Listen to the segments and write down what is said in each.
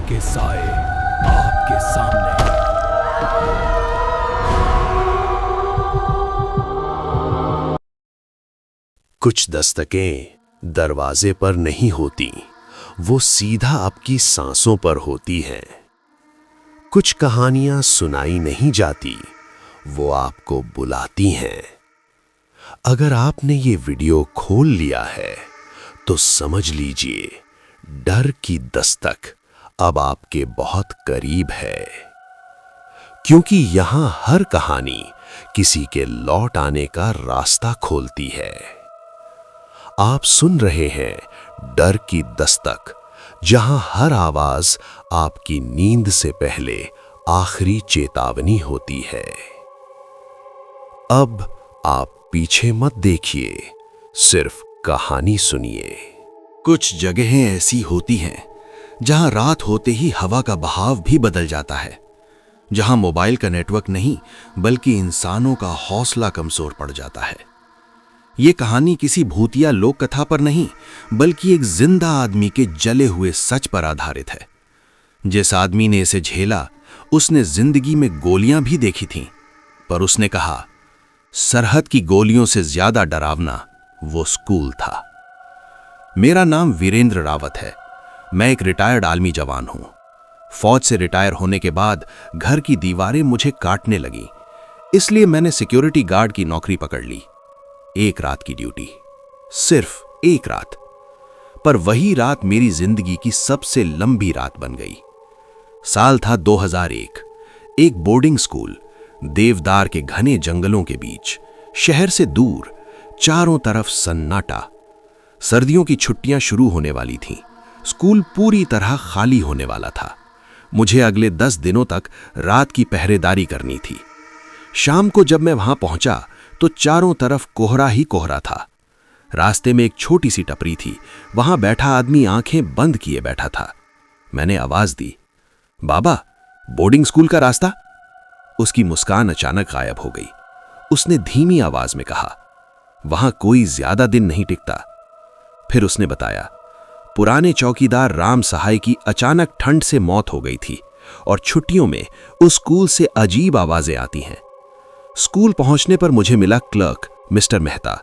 के साए आपके सामने। कुछ दस्तकें दरवाजे पर नहीं होती, वो सीधा आपकी सांसों पर होती हैं। कुछ कहानियां सुनाई नहीं जाती, वो आपको बुलाती हैं। अगर आपने ये वीडियो खोल लिया है तो समझ लीजिए डर की दस्तक अब आपके बहुत करीब है, क्योंकि यहां हर कहानी किसी के लौट आने का रास्ता खोलती है। आप सुन रहे हैं डर की दस्तक, जहां हर आवाज आपकी नींद से पहले आखिरी चेतावनी होती है। अब आप पीछे मत देखिए, सिर्फ कहानी सुनिए। कुछ जगहें ऐसी होती हैं जहां रात होते ही हवा का बहाव भी बदल जाता है, जहां मोबाइल का नेटवर्क नहीं बल्कि इंसानों का हौसला कमजोर पड़ जाता है। ये कहानी किसी भूतिया लोक कथा पर नहीं बल्कि एक जिंदा आदमी के जले हुए सच पर आधारित है। जिस आदमी ने इसे झेला उसने जिंदगी में गोलियां भी देखी थीं, पर उसने कहा सरहद की गोलियों से ज्यादा डरावना वो स्कूल था। मेरा नाम वीरेंद्र रावत है। मैं एक रिटायर्ड आर्मी जवान हूं। फौज से रिटायर होने के बाद घर की दीवारें मुझे काटने लगी, इसलिए मैंने सिक्योरिटी गार्ड की नौकरी पकड़ ली। एक रात की ड्यूटी, सिर्फ एक रात, पर वही रात मेरी जिंदगी की सबसे लंबी रात बन गई। साल था 2001। एक बोर्डिंग स्कूल, देवदार के घने जंगलों के बीच, शहर से दूर, चारों तरफ सन्नाटा। सर्दियों की छुट्टियां शुरू होने वाली थीं। स्कूल पूरी तरह खाली होने वाला था। मुझे अगले 10 दिनों तक रात की पहरेदारी करनी थी। शाम को जब मैं वहां पहुंचा तो चारों तरफ कोहरा ही कोहरा था। रास्ते में एक छोटी सी टपरी थी, वहां बैठा आदमी आंखें बंद किए बैठा था। मैंने आवाज दी, बाबा, बोर्डिंग स्कूल का रास्ता? उसकी मुस्कान अचानक गायब हो गई। उसने धीमी आवाज में कहा, वहां कोई ज्यादा दिन नहीं टिकता। फिर उसने बताया, पुराने चौकीदार राम सहाय की अचानक ठंड से मौत हो गई थी और छुट्टियों में उस स्कूल से अजीब आवाजें आती हैं। स्कूल पहुंचने पर मुझे मिला क्लर्क मिस्टर मेहता,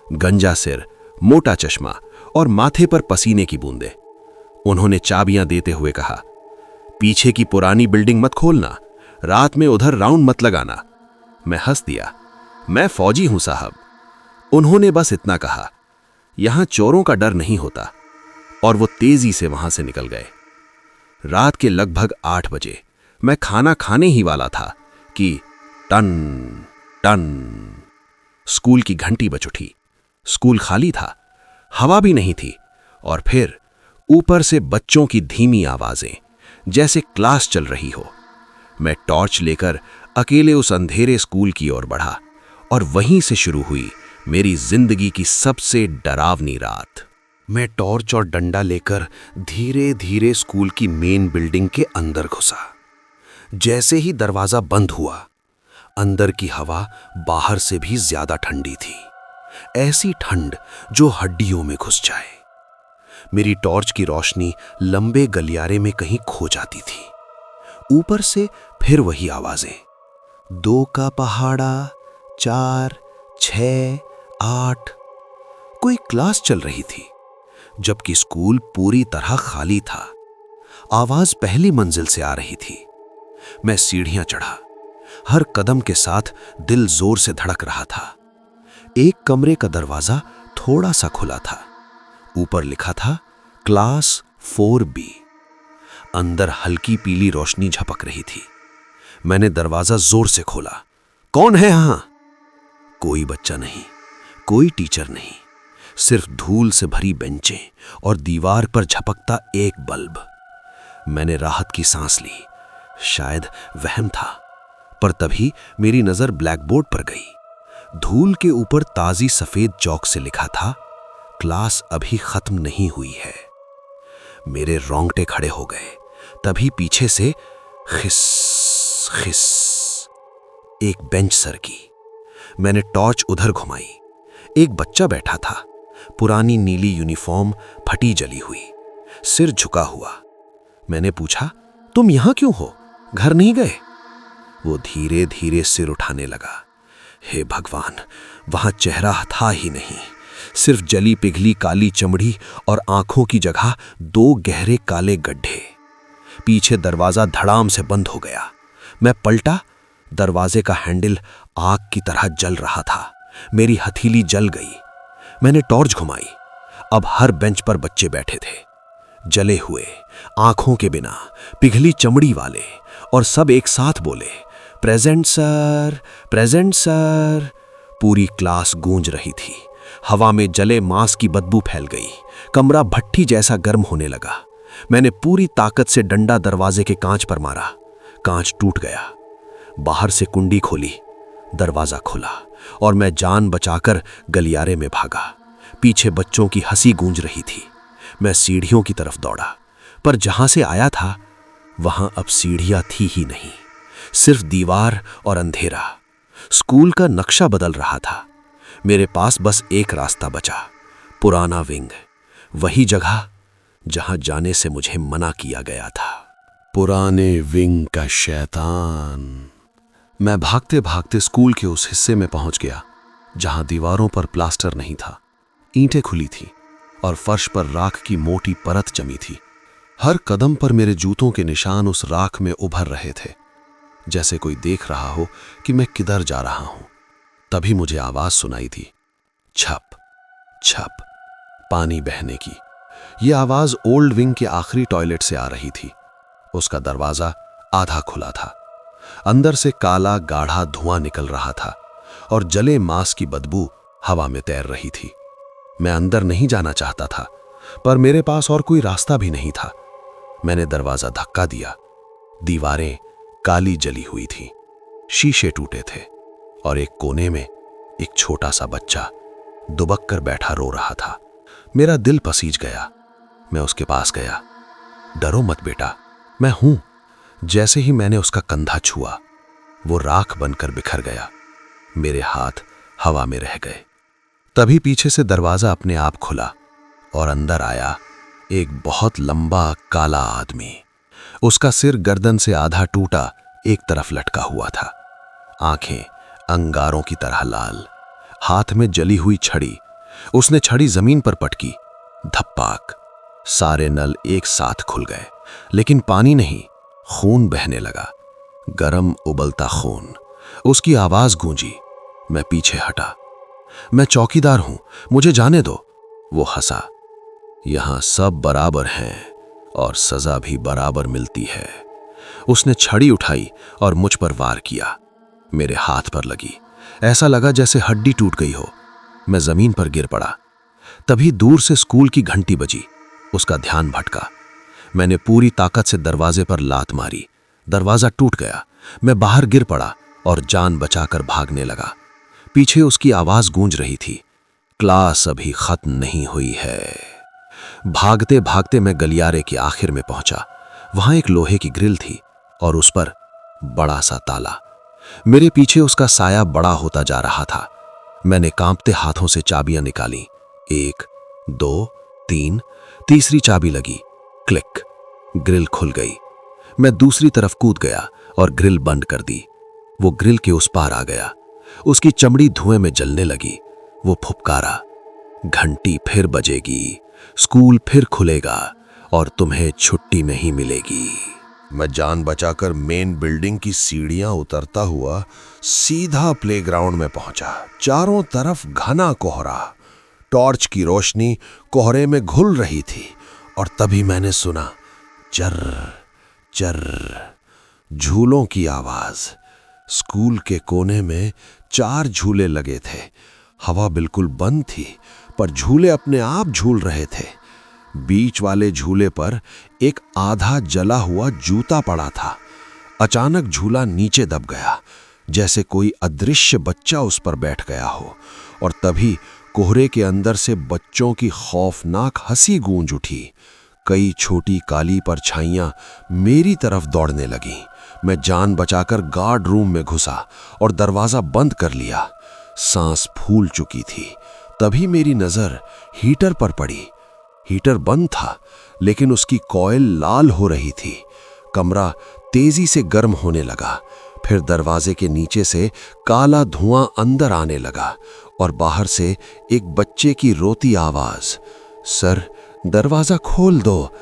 गंजा सिर, मोटा चश्मा और माथे पर पसीने की बूंदें। उन्होंने चाबियां देते हुए कहा, पीछे की पुरानी बिल्डिंग मत खोलना, रात में उधर राउंड मत लगाना। मैं हंस दिया, मैं फौजी हूं साहब। उन्होंने बस इतना कहा, यहां चोरों का डर नहीं होता, और वो तेजी से वहां से निकल गए। रात के लगभग 8 बजे मैं खाना खाने ही वाला था कि टन टन स्कूल की घंटी बज उठी। स्कूल खाली था, हवा भी नहीं थी, और फिर ऊपर से बच्चों की धीमी आवाजें, जैसे क्लास चल रही हो। मैं टॉर्च लेकर अकेले उस अंधेरे स्कूल की ओर बढ़ा, और वहीं से शुरू हुई मेरी जिंदगी की सबसे डरावनी रात। मैं टॉर्च और डंडा लेकर धीरे धीरे स्कूल की मेन बिल्डिंग के अंदर घुसा। जैसे ही दरवाजा बंद हुआ, अंदर की हवा बाहर से भी ज्यादा ठंडी थी, ऐसी ठंड जो हड्डियों में घुस जाए। मेरी टॉर्च की रोशनी लंबे गलियारे में कहीं खो जाती थी। ऊपर से फिर वही आवाजें, 2 का पहाड़ा, 4, 6, 8। कोई क्लास चल रही थी, जबकि स्कूल पूरी तरह खाली था। आवाज पहली मंजिल से आ रही थी। मैं सीढ़ियां चढ़ा, हर कदम के साथ दिल जोर से धड़क रहा था। एक कमरे का दरवाजा थोड़ा सा खुला था। ऊपर लिखा था क्लास 4B। अंदर हल्की पीली रोशनी झपक रही थी। मैंने दरवाजा जोर से खोला। कौन है यहां? कोई बच्चा नहीं, कोई टीचर नहीं, सिर्फ धूल से भरी बेंचें और दीवार पर झपकता एक बल्ब। मैंने राहत की सांस ली। शायद वहम था, पर तभी मेरी नजर ब्लैकबोर्ड पर गई। धूल के ऊपर ताजी सफेद चौक से लिखा था, क्लास अभी खत्म नहीं हुई है। मेरे रोंगटे खड़े हो गए। तभी पीछे से खिस खिस एक बेंच सरकी। मैंने टॉर्च उधर घुमाई। एक बच्चा बैठा था, पुरानी नीली यूनिफॉर्म फटी जली हुई, सिर झुका हुआ। मैंने पूछा, तुम यहां क्यों हो? घर नहीं गए? वो धीरे धीरे सिर उठाने लगा। हे भगवान, वहां चेहरा था ही नहीं, सिर्फ जली पिघली काली चमड़ी और आंखों की जगह 2 गहरे काले गड्ढे। पीछे दरवाजा धड़ाम से बंद हो गया। मैं पलटा, दरवाजे का हैंडल आग की तरह जल रहा था। मेरी हथेली जल गई। मैंने टॉर्च घुमाई। अब हर बेंच पर बच्चे बैठे थे, जले हुए, आंखों के बिना, पिघली चमड़ी वाले, और सब एक साथ बोले, प्रेजेंट सर, प्रेजेंट सर। पूरी क्लास गूंज रही थी। हवा में जले मांस की बदबू फैल गई। कमरा भट्ठी जैसा गर्म होने लगा। मैंने पूरी ताकत से डंडा दरवाजे के कांच पर मारा। कांच टूट गया। बाहर से कुंडी खोली, दरवाजा खुला और मैं जान बचाकर गलियारे में भागा। पीछे बच्चों की हंसी गूंज रही थी। मैं सीढ़ियों की तरफ दौड़ा, पर जहां से आया था वहां अब सीढ़ियां थी ही नहीं, सिर्फ दीवार और अंधेरा। स्कूल का नक्शा बदल रहा था। मेरे पास बस एक रास्ता बचा, पुराना विंग, वही जगह जहां जाने से मुझे मना किया गया था। पुराने विंग का शैतान। मैं भागते भागते स्कूल के उस हिस्से में पहुंच गया जहां दीवारों पर प्लास्टर नहीं था, ईंटें खुली थी और फर्श पर राख की मोटी परत जमी थी। हर कदम पर मेरे जूतों के निशान उस राख में उभर रहे थे, जैसे कोई देख रहा हो कि मैं किधर जा रहा हूं। तभी मुझे आवाज सुनाई थी, छप छप, पानी बहने की। यह आवाज ओल्ड विंग के आखिरी टॉयलेट से आ रही थी। उसका दरवाजा आधा खुला था। अंदर से काला गाढ़ा धुआं निकल रहा था और जले मांस की बदबू हवा में तैर रही थी। मैं अंदर नहीं जाना चाहता था, पर मेरे पास और कोई रास्ता भी नहीं था। मैंने दरवाजा धक्का दिया। दीवारें काली जली हुई थीं, शीशे टूटे थे और एक कोने में एक छोटा सा बच्चा दुबक कर बैठा रो रहा था। मेरा दिल पसीज गया। मैं उसके पास गया। डरो मत बेटा, मैं हूं। जैसे ही मैंने उसका कंधा छुआ, वो राख बनकर बिखर गया। मेरे हाथ हवा में रह गए। तभी पीछे से दरवाजा अपने आप खुला और अंदर आया एक बहुत लंबा काला आदमी। उसका सिर गर्दन से आधा टूटा एक तरफ लटका हुआ था। आंखें अंगारों की तरह लाल, हाथ में जली हुई छड़ी। उसने छड़ी जमीन पर पटकी। धप्पाक, सारे नल एक साथ खुल गए, लेकिन पानी नहीं, खून बहने लगा। गरम उबलता खून। उसकी आवाज गूंजी। मैं पीछे हटा। मैं चौकीदार हूं, मुझे जाने दो। वो हंसा। यहां सब बराबर हैं और सजा भी बराबर मिलती है। उसने छड़ी उठाई और मुझ पर वार किया। मेरे हाथ पर लगी। ऐसा लगा जैसे हड्डी टूट गई हो। मैं जमीन पर गिर पड़ा। तभी दूर से स्कूल की घंटी बजी। उसका ध्यान भटका। मैंने पूरी ताकत से दरवाजे पर लात मारी। दरवाजा टूट गया। मैं बाहर गिर पड़ा और जान बचाकर भागने लगा। पीछे उसकी आवाज गूंज रही थी, क्लास अभी खत्म नहीं हुई है। भागते भागते मैं गलियारे के आखिर में पहुंचा। वहां एक लोहे की ग्रिल थी और उस पर बड़ा सा ताला। मेरे पीछे उसका साया बड़ा होता जा रहा था। मैंने कांपते हाथों से चाबियां निकाली। 1, 2, 3, तीसरी चाबी लगी। क्लिक, ग्रिल खुल गई। मैं दूसरी तरफ कूद गया और ग्रिल बंद कर दी। वो ग्रिल के उस पार आ गया। उसकी चमड़ी धुएं में जलने लगी। वो फुफकारा, घंटी फिर बजेगी, स्कूल फिर खुलेगा और तुम्हें छुट्टी नहीं मिलेगी। मैं जान बचाकर मेन बिल्डिंग की सीढ़ियां उतरता हुआ सीधा प्लेग्राउंड में पहुंचा। चारों तरफ घना कोहरा, टॉर्च की रोशनी कोहरे में घुल रही थी और तभी मैंने सुना चर्र चर्र, झूलों की आवाज। स्कूल के कोने में 4 झूले लगे थे। हवा बिल्कुल बंद थी, पर झूले अपने आप झूल रहे थे। बीच वाले झूले पर एक आधा जला हुआ जूता पड़ा था। अचानक झूला नीचे दब गया, जैसे कोई अदृश्य बच्चा उस पर बैठ गया हो, और तभी कोहरे के अंदर से बच्चों की खौफनाक हंसी गूंज उठी। कई छोटी काली परछाइयां मेरी तरफ दौड़ने लगीं। मैं जान बचाकर गार्ड रूम में घुसा और दरवाजा बंद कर लिया। सांस फूल चुकी थी। तभी मेरी नजर हीटर पर पड़ी। हीटर बंद था, लेकिन उसकी कॉइल लाल हो रही थी। कमरा तेजी से गर्म होने लगा। फिर दरवाजे के नीचे से काला धुआं अंदर आने लगा और बाहर से एक बच्चे की रोती आवाज, सर दरवाजा खोल दो।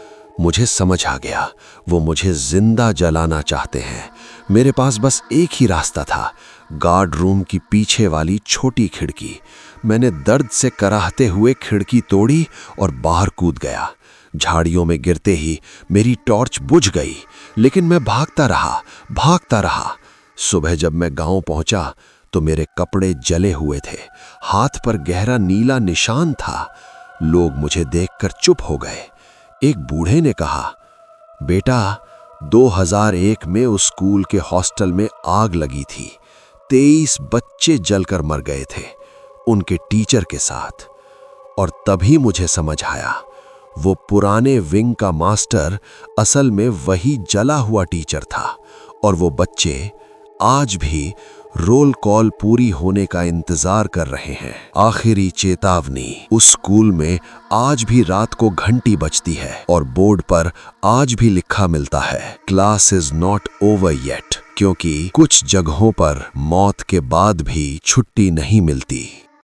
मुझे समझ आ गया, वो मुझे जिंदा जलाना चाहते हैं। मेरे पास बस एक ही रास्ता था, गार्ड रूम की पीछे वाली छोटी खिड़की। मैंने दर्द से कराहते हुए खिड़की तोड़ी और बाहर कूद गया। झाड़ियों में गिरते ही मेरी टॉर्च बुझ गई, लेकिन मैं भागता रहा। सुबह जब मैं गांव पहुंचा तो मेरे कपड़े जले हुए थे, हाथ पर गहरा नीला निशान था। लोग मुझे देखकर चुप हो गए। एक बूढ़े ने कहा, बेटा 2001 में उस स्कूल के हॉस्टल में आग लगी थी। 23 बच्चे जलकर मर गए थे, उनके टीचर के साथ। और तभी मुझे समझ आया, वो पुराने विंग का मास्टर असल में वही जला हुआ टीचर था, और वो बच्चे आज भी रोल कॉल पूरी होने का इंतजार कर रहे हैं। आखिरी चेतावनी, उस स्कूल में आज भी रात को घंटी बजती है और बोर्ड पर आज भी लिखा मिलता है, class is not over yet, क्योंकि कुछ जगहों पर मौत के बाद भी छुट्टी नहीं मिलती।